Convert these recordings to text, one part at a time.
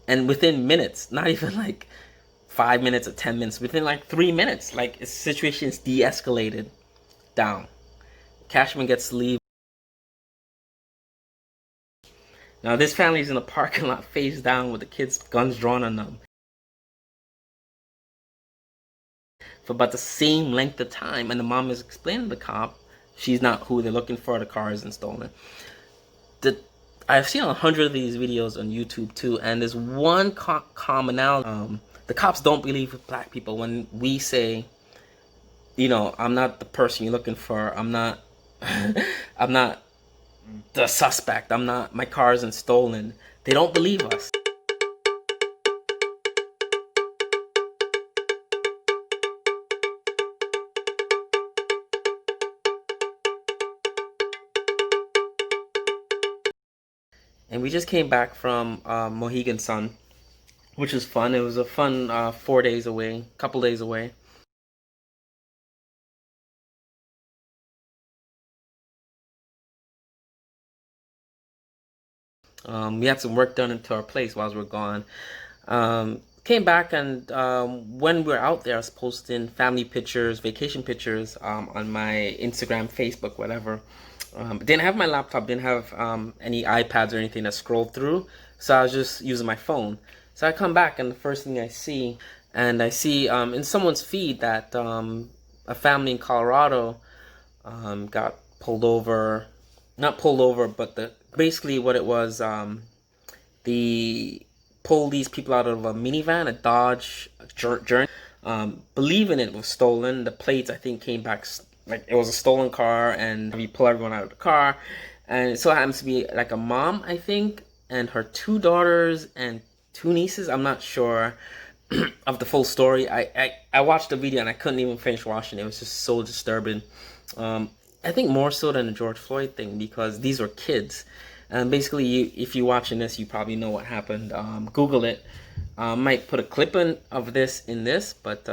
And within minutes, not even like 5 minutes or 10 minutes, within like 3 minutes, like the situation is de-escalated down. Cashman gets to leave. Now this family is in the parking lot face down with the kids' guns drawn on them for about the same length of time, and the mom is explaining to the cop she's not who they're looking for, the car isn't stolen. I've seen 100 of these videos on YouTube too, and there's one commonality. The cops don't believe black people when we say, I'm not the person you're looking for. I'm not, I'm not the suspect. My car isn't stolen. They don't believe us. And we just came back from Mohegan Sun, which was fun. It was a fun 4 days away, couple days away. We had some work done into our place while we were gone. Came back, and when we were out there, I was posting family pictures, vacation pictures on my Instagram, Facebook, whatever. Didn't have my laptop, didn't have any iPads or anything to scroll through, so I was just using my phone. So I come back, and the first thing I see in someone's feed that a family in Colorado got pulled over, not pulled over, but basically what it was, the pulled these people out of a minivan, a Dodge Journey, believing it was stolen. The plates, I think, came back like it was a stolen car, and you pull everyone out of the car. And it so happens to be like a mom, I think, and her 2 daughters and 2 nieces. I'm not sure of the full story. I watched the video and I couldn't even finish watching it. It was just so disturbing. I think more so than the George Floyd thing, because these were kids. And basically, if you're watching this, you probably know what happened. Google it. Might put a clip of this in this, but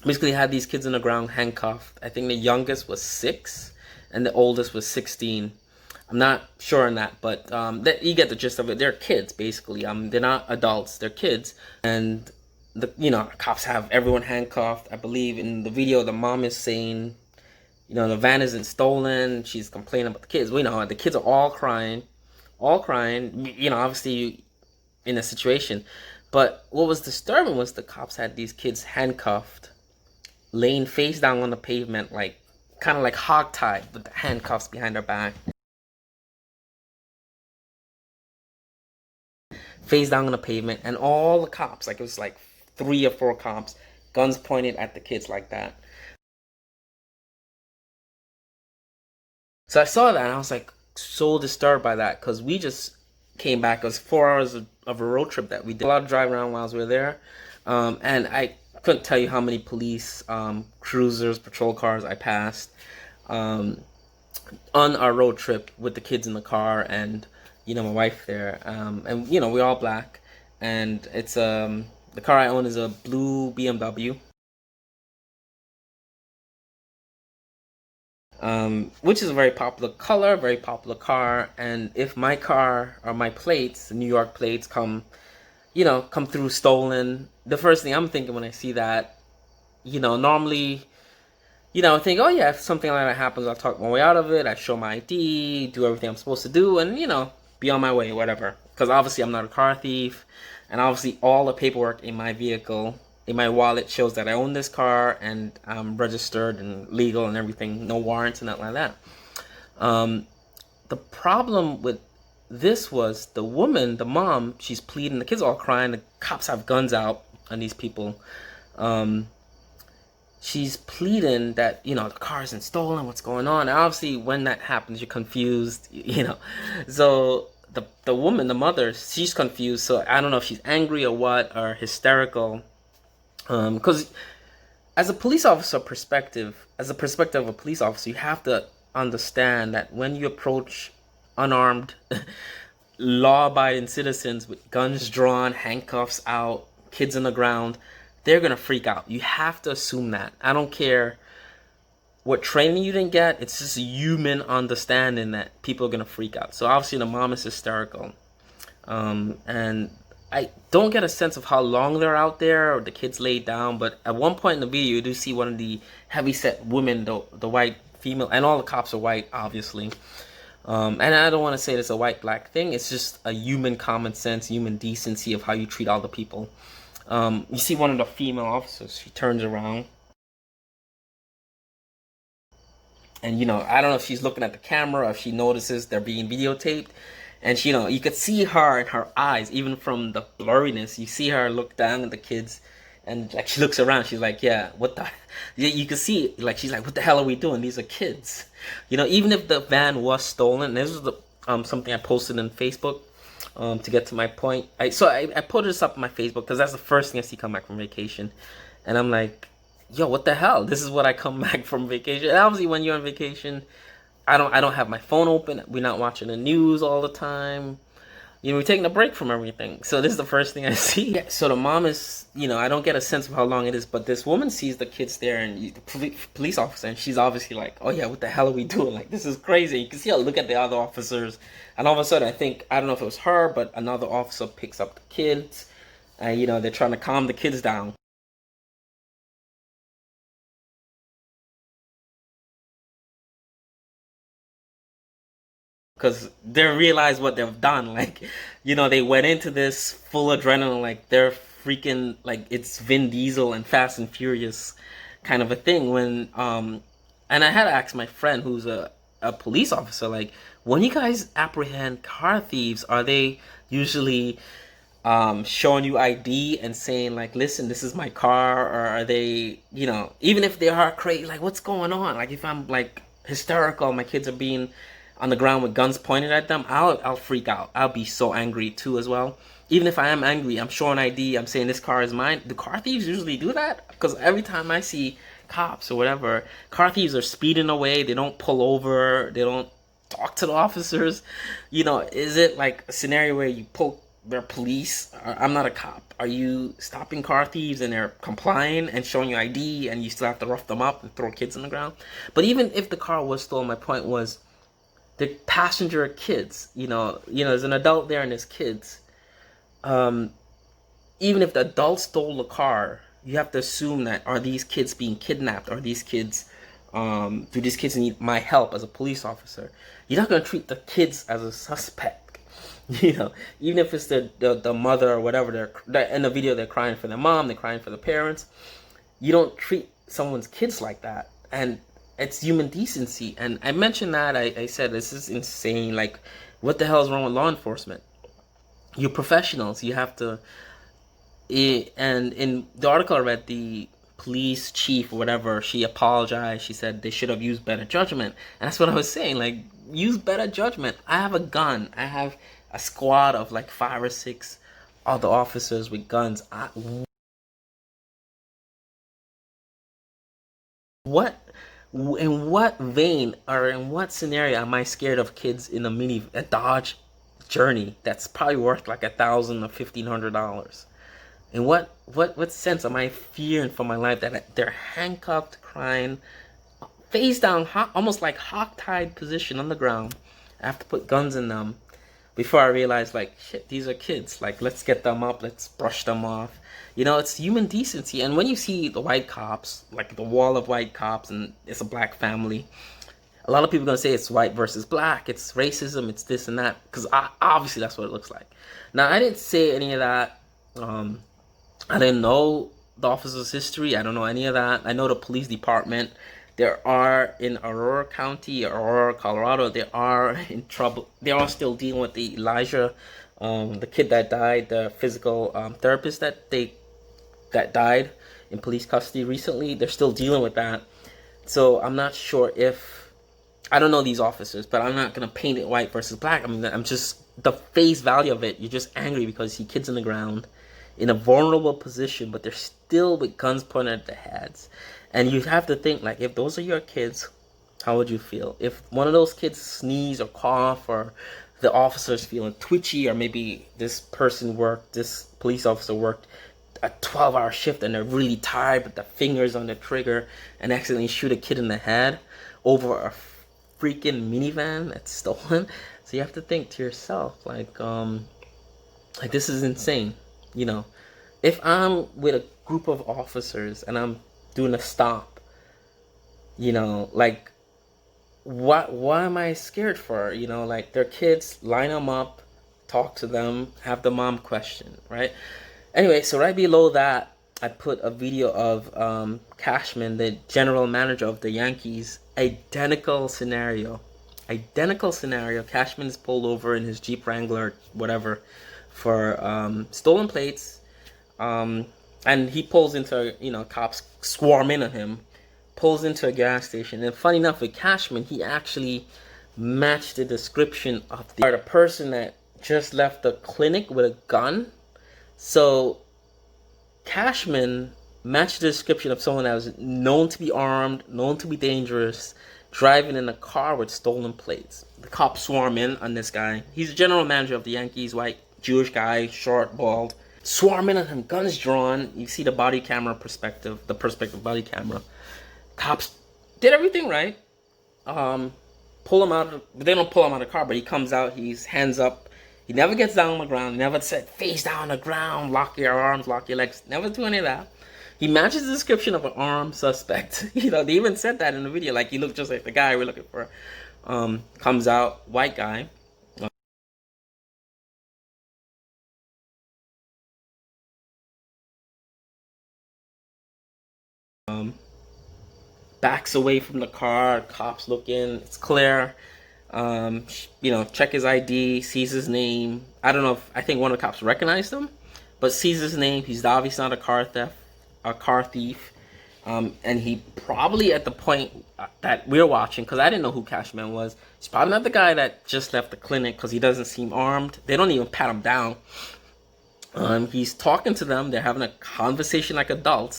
basically had these kids on the ground handcuffed. I think the youngest was 6 and the oldest was 16. I'm not sure on that, but you get the gist of it. They're kids, basically. They're not adults, they're kids. And the cops have everyone handcuffed. I believe in the video the mom is saying, the van isn't stolen. She's complaining about the kids. We know the kids are all crying. Obviously in a situation. But what was disturbing was the cops had these kids handcuffed, laying face down on the pavement, kind of like hogtied with the handcuffs behind their back. Face down on the pavement, and all the cops, it was like 3 or 4 cops, guns pointed at the kids like that. So I saw that and I was like so disturbed by that, because we just came back. It was 4 hours of a road trip that we did. A lot of driving around while we were there. And I couldn't tell you how many police cruisers, patrol cars I passed on our road trip with the kids in the car and, my wife there. And, we're all black. And it's the car I own is a blue BMW. Which is a very popular color, very popular car. And if my car or my plates, New York plates, come through stolen, the first thing I'm thinking when I see that, normally, I think, oh yeah, if something like that happens, I'll talk my way out of it. I show my ID, do everything I'm supposed to do, and be on my way, whatever. Because obviously I'm not a car thief, and obviously all the paperwork in my vehicle, in my wallet, shows that I own this car and I'm registered and legal and everything, no warrants and nothing like that. The problem with this was the woman, the mom, she's pleading, the kids are all crying, the cops have guns out on these people. She's pleading that, the car isn't stolen, what's going on? And obviously when that happens, you're confused, So the woman, the mother, she's confused. So I don't know if she's angry or what, or hysterical. Because as a police officer perspective, as a perspective of a police officer, you have to understand that when you approach unarmed, law-abiding citizens with guns drawn, handcuffs out, kids on the ground, they're gonna freak out. You have to assume that. I don't care what training you didn't get. It's just a human understanding that people are gonna freak out. So obviously the mom is hysterical, and I don't get a sense of how long they're out there or the kids laid down, but at one point in the video, you do see one of the heavy-set women, the white female, and all the cops are white, obviously. And I don't want to say it's a white-black thing. It's just a human common sense, human decency of how you treat all the people. You see one of the female officers. She turns around, and I don't know if she's looking at the camera or if she notices they're being videotaped. And you could see her in her eyes, even from the blurriness. You see her look down at the kids, and like she looks around. She's like, "Yeah, what the?" You can see, like, she's like, "What the hell are we doing? These are kids." Even if the van was stolen. This was something I posted on Facebook. To get to my point, I put this up on my Facebook because that's the first thing I see come back from vacation, and I'm like, "Yo, what the hell? This is what I come back from vacation." And obviously, when you're on vacation, I don't have my phone open. We're not watching the news all the time. We're taking a break from everything. So this is the first thing I see. Yeah, so the mom is, I don't get a sense of how long it is, but this woman sees the kids there and the police officer, and she's obviously like, "Oh yeah, what the hell are we doing? Like, this is crazy." You can see her look at the other officers, and all of a sudden, I don't know if it was her, but another officer picks up the kids, and they're trying to calm the kids down. Because they realize what they've done. Like, they went into this full adrenaline, like they're freaking, like it's Vin Diesel and Fast and Furious kind of a thing. And I had to ask my friend who's a police officer, like, when you guys apprehend car thieves, are they usually showing you ID and saying like, "Listen, this is my car," or are they, even if they are crazy, like, what's going on? Like, if I'm like hysterical, my kids are being on the ground with guns pointed at them, I'll freak out. I'll be so angry too as well. Even if I am angry, I'm showing ID, I'm saying this car is mine. Do car thieves usually do that? Because every time I see cops or whatever, car thieves are speeding away. They don't pull over. They don't talk to the officers. Is it like a scenario where you pull their police? I'm not a cop. Are you stopping car thieves and they're complying and showing you ID and you still have to rough them up and throw kids on the ground? But even if the car was stolen, my point was the passenger are kids. There's an adult there and there's kids. Even if the adult stole the car, you have to assume that, are these kids being kidnapped? Are these kids, do these kids need my help as a police officer? You're not going to treat the kids as a suspect. Even if it's the mother or whatever, they're in the video, they're crying for their mom, they're crying for the parents. You don't treat someone's kids like that. And it's human decency. And I mentioned that, I said, this is insane. Like, what the hell is wrong with law enforcement? You're professionals. You have to. And in the article I read, the police chief or whatever, she apologized. She said they should have used better judgment. And that's what I was saying. Like, use better judgment. I have a gun. I have a squad of like 5 or 6 other officers with guns. In what vein or in what scenario am I scared of kids in a Dodge Journey that's probably worth like $1,000 or $1,500? In what sense am I fearing for my life that they're handcuffed, crying, face down, almost like hogtied position on the ground? I have to put guns in them before I realize, like, shit, these are kids. Like, let's get them up, let's brush them off. It's human decency. And when you see the white cops, like the wall of white cops, and it's a black family, a lot of people are going to say it's white versus black, it's racism, it's this and that, because obviously that's what it looks like. Now, I didn't say any of that. I didn't know the officer's history. I don't know any of that. I know the police department. There are in Aurora County, Aurora, Colorado, they are in trouble. They are still dealing with the Elijah, the kid that died, the physical therapist that died in police custody recently. They're still dealing with that. So I'm not sure if, I don't know these officers, but I'm not gonna paint it white versus black. I mean, I'm just, the face value of it, you're just angry because you see kids on the ground in a vulnerable position, but they're still with guns pointed at their heads. And you have to think, like, if those are your kids, how would you feel? If one of those kids sneeze or cough, or the officer's feeling twitchy, or maybe this police officer worked a 12-hour shift and they're really tired, but the fingers on the trigger, and accidentally shoot a kid in the head over a freaking minivan that's stolen. So you have to think to yourself, like, Like, this is insane. You know, if I'm with a group of officers and I'm doing a stop, you know, like, what am I scared for? You know, like, their kids, line them up, talk to them, have the mom question, right? Anyway, so right below that, I put a video of Cashman, the general manager of the Yankees. Identical scenario. Identical scenario. Cashman is pulled over in his Jeep Wrangler, whatever, for stolen plates. And he pulls into, you know, cops swarm in on him, pulls into a gas station. And funny enough, with Cashman, he actually matched the description of the person that just left the clinic with a gun. So Cashman matched the description of someone that was known to be armed, known to be dangerous, driving in a car with stolen plates. The cops swarm in on this guy. He's the general manager of the Yankees, white, Jewish guy, short, bald. Swarm in on him, guns drawn. You see the body camera perspective, the perspective body camera. Cops did everything right. Pull him out. They don't pull him out of the car, but he comes out. He's hands up. He never gets down on the ground. He never said face down on the ground, lock your arms, lock your legs. Never do any of that. He matches the description of an armed suspect. You know, they even said that in the video. Like, he looked just like the guy we're looking for. Comes out, white guy. Backs away from the car. Cops look in. It's clear. You know, check his ID, sees his name. I don't know if, I think one of the cops recognized him, but sees his name. He's obviously not a car thief. And he probably, at the point that we're watching, because I didn't know who Cashman was, he's probably not the guy that just left the clinic, because he doesn't seem armed. They don't even pat him down. He's talking to them. They're having a conversation like adults.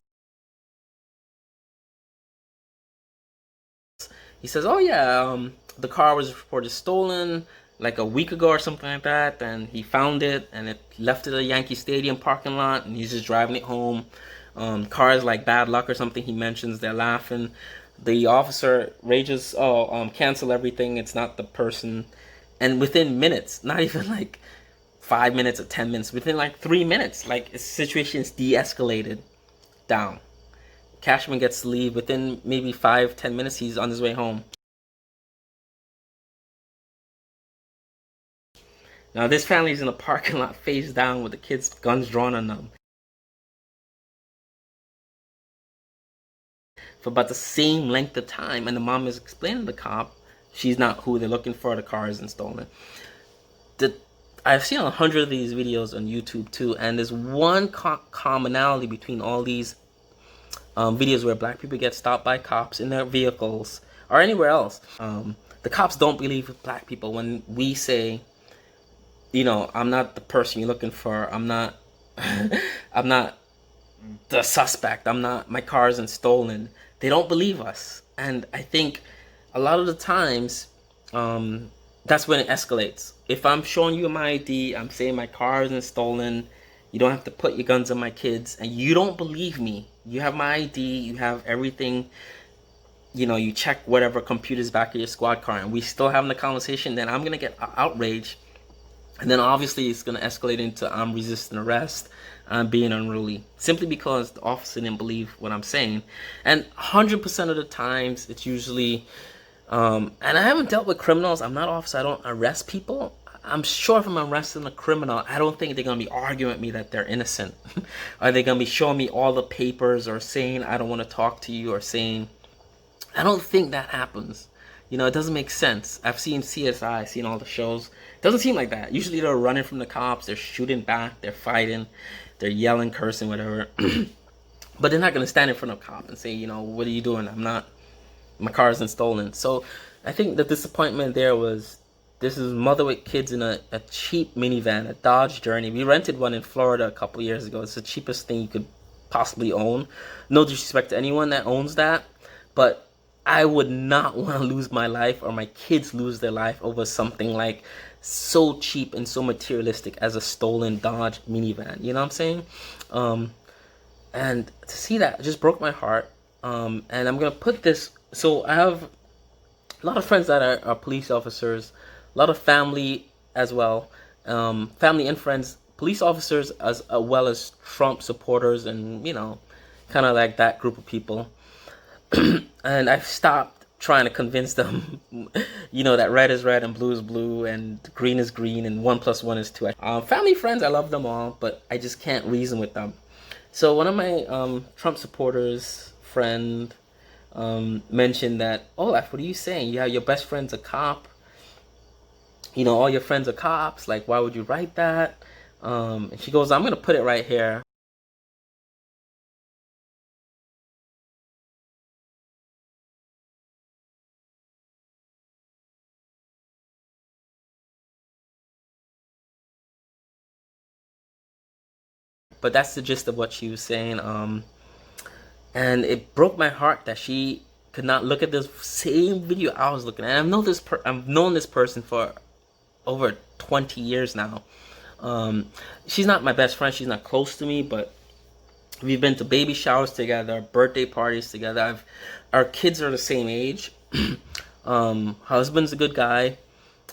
He says, oh yeah, the car was reported stolen like a week ago or something like that, and he found it and it left it at a Yankee Stadium parking lot, and he's just driving it home. Cars like bad luck or something, he mentions. They're laughing. The officer rages, cancel everything, it's not the person. And within minutes, not even like 5 minutes or 10 minutes, within like 3 minutes, like, the situation is de-escalated down. Cashman gets to leave. Within maybe 5-10 minutes, he's on his way home. Now, this family's in a parking lot face down with the kids' guns drawn on them for about the same length of time. And the mom is explaining to the cop she's not who they're looking for. The car isn't stolen. I've seen 100 of these videos on YouTube too, and there's one commonality between all these videos where black people get stopped by cops in their vehicles or anywhere else. The cops don't believe black people when we say, you know, I'm not the person you're looking for. I'm not I'm not the suspect. My car isn't stolen. They don't believe us. And I think a lot of the times, that's when it escalates. If I'm showing you my ID, I'm saying my car isn't stolen, you don't have to put your guns on my kids, and you don't believe me. You have my ID, you have everything, you know, you check whatever computer's back of your squad car, and we still having the conversation, then I'm going to get outraged. And then obviously it's going to escalate into I'm resisting arrest, I'm being unruly, simply because the officer didn't believe what I'm saying. And 100% of the times, it's usually, and I haven't dealt with criminals. I'm not an officer. I don't arrest people. I'm sure if I'm arresting a criminal, I don't think they're going to be arguing with me that they're innocent. Are they going to be showing me all the papers or saying, I don't want to talk to you, or saying, I don't think that happens. You know, it doesn't make sense. I've seen CSI, I've seen all the shows. It doesn't seem like that. Usually they're running from the cops, they're shooting back, they're fighting, they're yelling, cursing, whatever. But they're not going to stand in front of a cop and say, you know, what are you doing? My car isn't stolen. So I think the disappointment there was, this is mother with kids in a cheap minivan, a Dodge Journey. We rented one in Florida a couple years ago. It's the cheapest thing you could possibly own. No disrespect to anyone that owns that, but I would not want to lose my life or my kids lose their life over something like so cheap and so materialistic as a stolen Dodge minivan. You know what I'm saying? And to see that just broke my heart. And I'm going to put this. So I have a lot of friends that are police officers, a lot of family as well. Family and friends, police officers as well as Trump supporters, and kind of like that group of people. And I've stopped trying to convince them, that red is red and blue is blue and green is green and 1+1 is 2. Family, friends, I love them all, but I just can't reason with them. So one of my Trump supporters friend mentioned that, oh, what are you saying? Yeah, your best friend's a cop. All your friends are cops. Like, why would you write that? And she goes, I'm gonna put it right here. But that's the gist of what she was saying. And it broke my heart that she could not look at this same video I was looking at. And I've known this person for over 20 years now. She's not my best friend. She's not close to me, but we've been to baby showers together, birthday parties together. Our kids are the same age. Husband's a good guy.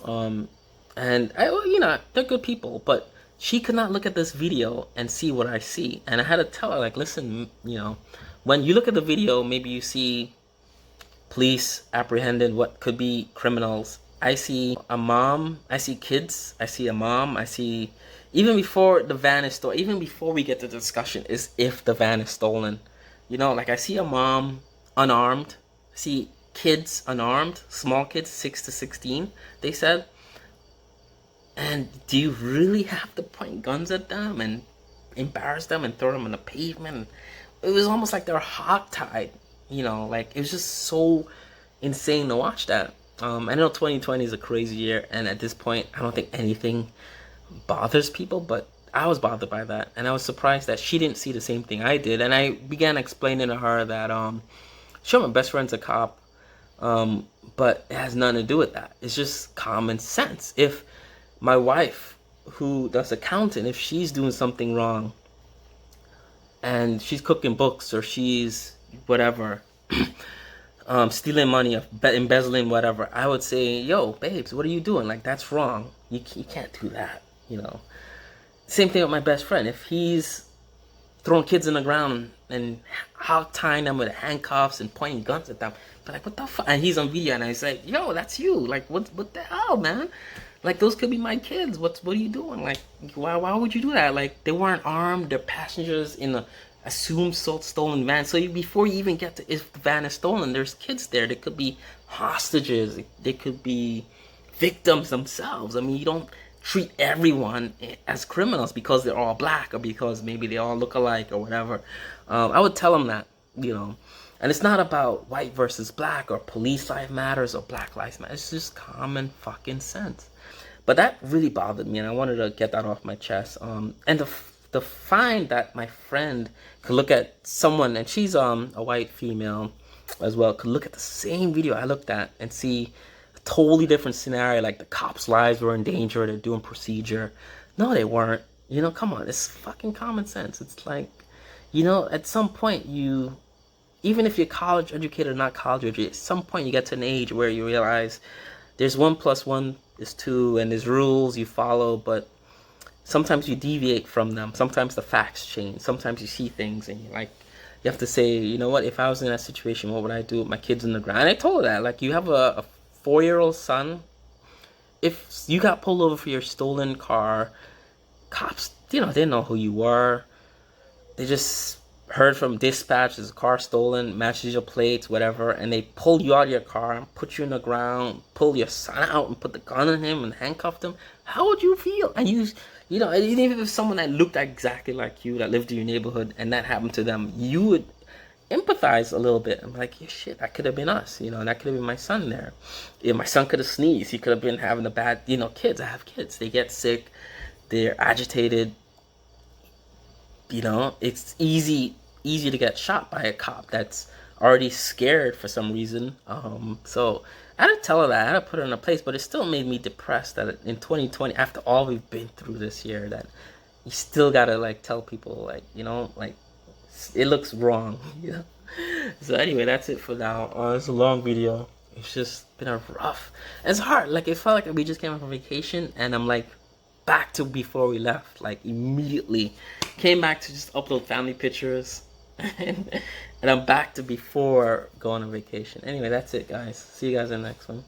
And they're good people, but she could not look at this video and see what I see. And I had to tell her, like, listen, when you look at the video, maybe you see police apprehended what could be criminals. I see a mom, I see kids, I see a mom, I see, even before the van is stolen, even before we get to the discussion is if the van is stolen. Like I see a mom unarmed, I see kids unarmed, small kids, 6 to 16, they said. And do you really have to point guns at them and embarrass them and throw them on the pavement? It was almost like they're hogtied, like it was just so insane to watch that. I know 2020 is a crazy year, and at this point, I don't think anything bothers people, but I was bothered by that, and I was surprised that she didn't see the same thing I did. And I began explaining to her that, sure, my best friend's a cop, but it has nothing to do with that. It's just common sense. If my wife, who does accounting, if she's doing something wrong, and she's cooking books or she's whatever, stealing money, embezzling, whatever, I would say, yo, babes, what are you doing? Like, that's wrong. You can't do that, Same thing with my best friend. If he's throwing kids in the ground and hog-tying them with handcuffs and pointing guns at them, but like, what the fuck? And he's on video, and I was like, yo, that's you. Like, what the hell, man? Like, those could be my kids. What are you doing? Like, why would you do that? Like, they weren't armed. They're passengers in a assumed stolen van. So before you even get to if the van is stolen, there's kids there. They could be hostages. They could be victims themselves. I mean, you don't treat everyone as criminals because they're all black or because maybe they all look alike or whatever. I would tell them that, And it's not about white versus black or police life matters or black lives matter. It's just common fucking sense. But that really bothered me, and I wanted to get that off my chest. And to find that my friend could look at someone, and she's a white female as well, could look at the same video I looked at and see a totally different scenario, like the cops' lives were in danger, they're doing procedure. No, they weren't. Come on, it's fucking common sense. It's like, at some point even if you're college educated or not college educated, at some point you get to an age where you realize there's 1+1 is 2, and there's rules you follow, but sometimes you deviate from them. Sometimes the facts change. Sometimes you see things and you have to say, you know what, if I was in that situation, what would I do with my kids in the ground? And I told her that, like, you have a 4-year-old son. If you got pulled over for your stolen car, cops, they know who you were. They just heard from dispatch, there's a car stolen, matches your plates, whatever, and they pulled you out of your car and put you in the ground, pull your son out and put the gun on him and handcuffed him. How would you feel? And even if it was someone that looked exactly like you, that lived in your neighborhood, and that happened to them, you would empathize a little bit. I'm like, yeah, shit, that could have been us, that could have been my son there. My son could have sneezed, he could have been having a bad, kids, I have kids, they get sick, they're agitated. It's easy to get shot by a cop that's already scared for some reason. So I had to tell her that. I had to put her in a place, but it still made me depressed that in 2020, after all we've been through this year, that you still gotta tell people it looks wrong. So anyway, that's it for now. It's a long video. It's just been a rough. It's hard. It felt like we just came up from vacation, and I'm back to before we left, like immediately. Came back to just upload family pictures, and I'm back to before going on vacation. Anyway, that's it, guys. See you guys in the next one.